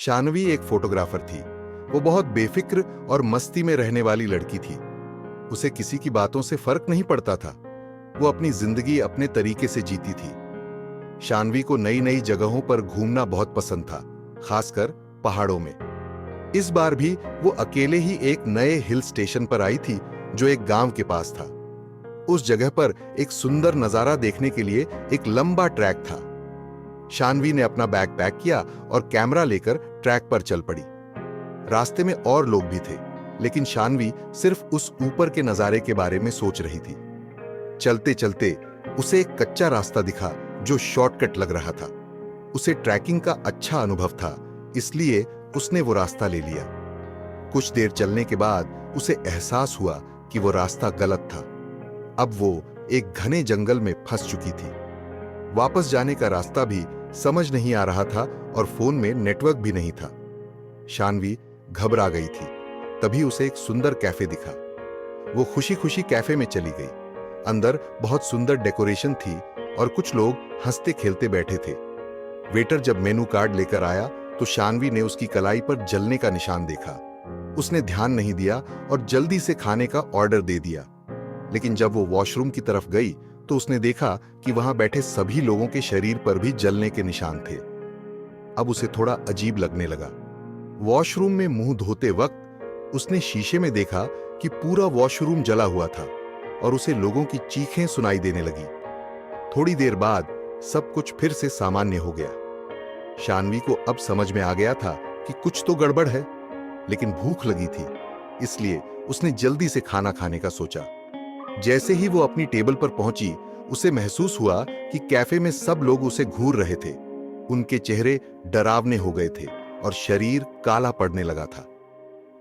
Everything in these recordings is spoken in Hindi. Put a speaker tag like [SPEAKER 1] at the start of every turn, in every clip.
[SPEAKER 1] शानवी एक फोटोग्राफर थी। वो बहुत बेफिक्र और मस्ती में रहने वाली लड़की थी। उसे किसी की बातों से फर्क नहीं पड़ता था। वो अपनी जिंदगी अपने तरीके से जीती थी। शानवी को नई नई जगहों पर घूमना बहुत पसंद था, खासकर पहाड़ों में। इस बार भी वो अकेले ही एक नए हिल स्टेशन पर आई थी जो एक गांव के पास था। उस जगह पर एक सुंदर नजारा देखने के लिए एक लंबा ट्रैक था। शानवी ने अपना बैग पैक किया और कैमरा लेकर ट्रैक पर चल पड़ी। रास्ते में और लोग भी थे, लेकिन शानवी सिर्फ उस ऊपर के नजारे के बारे में सोच रही थी। चलते चलते उसे एक कच्चा रास्ता दिखा जो शॉर्टकट लग रहा था। उसे ट्रैकिंग का अच्छा अनुभव था, इसलिए उसने वो रास्ता ले लिया। कुछ देर चलने के बाद उसे एहसास हुआ कि वो रास्ता गलत था। अब वो एक घने जंगल में फंस चुकी थी। वापस जाने का रास्ता भी समझ नहीं आ रहा था और फोन में नेटवर्क भी नहीं था। शानवी घबरा गई थी। तभी उसे एक सुंदर कैफे दिखा। वो खुशी खुशी कैफे में चली गई। अंदर बहुत सुंदर डेकोरेशन थी और कुछ लोग हंसते खेलते बैठे थे। वेटर जब मेनू कार्ड लेकर आया तो शानवी ने उसकी कलाई पर जलने का निशान देखा। उसने ध्यान नहीं दिया और जल्दी से खाने का ऑर्डर दे दिया। लेकिन जब वो वॉशरूम की तरफ गई तो उसने देखा कि वहां बैठे सभी लोगों के शरीर पर भी जलने के निशान थे। अब उसे थोड़ा अजीब लगने लगा। वॉशरूम में मुंह धोते वक्त उसने शीशे में देखा कि पूरा वॉशरूम जला हुआ था और उसे लोगों की चीखें सुनाई देने लगी। थोड़ी देर बाद सब कुछ फिर से सामान्य हो गया। शानवी को अब समझ में आ गया था कि कुछ तो गड़बड़ है, लेकिन भूख लगी थी, इसलिए उसने जल्दी से खाना खाने का सोचा। जैसे ही वो अपनी टेबल पर पहुंची, उसे महसूस हुआ कि कैफे में सब लोग उसे घूर रहे थे। उनके चेहरे डरावने हो गए थे और शरीर काला पड़ने लगा था।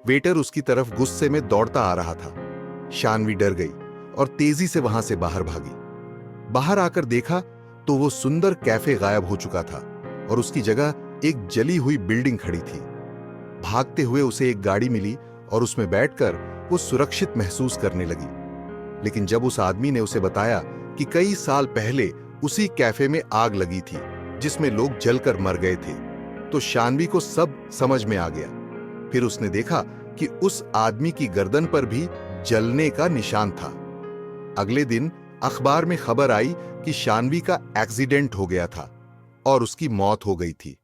[SPEAKER 1] वेटर उसकी तरफ गुस्से में दौड़ता आ रहा था। शानवी डर गई और तेजी से वहां से बाहर भागी। बाहर आकर देखा तो वो सुंदर कैफे गायब हो चुका था और उसकी जगह एक जली हुई बिल्डिंग खड़ी थी। भागते हुए उसे एक गाड़ी मिली और उसमें बैठकर वो सुरक्षित महसूस करने लगी। लेकिन जब उस आदमी ने उसे बताया कि कई साल पहले उसी कैफे में आग लगी थी जिसमें लोग जलकर मर गए थे, तो शानवी को सब समझ में आ गया। फिर उसने देखा कि उस आदमी की गर्दन पर भी जलने का निशान था। अगले दिन अखबार में खबर आई कि शानवी का एक्सीडेंट हो गया था और उसकी मौत हो गई थी।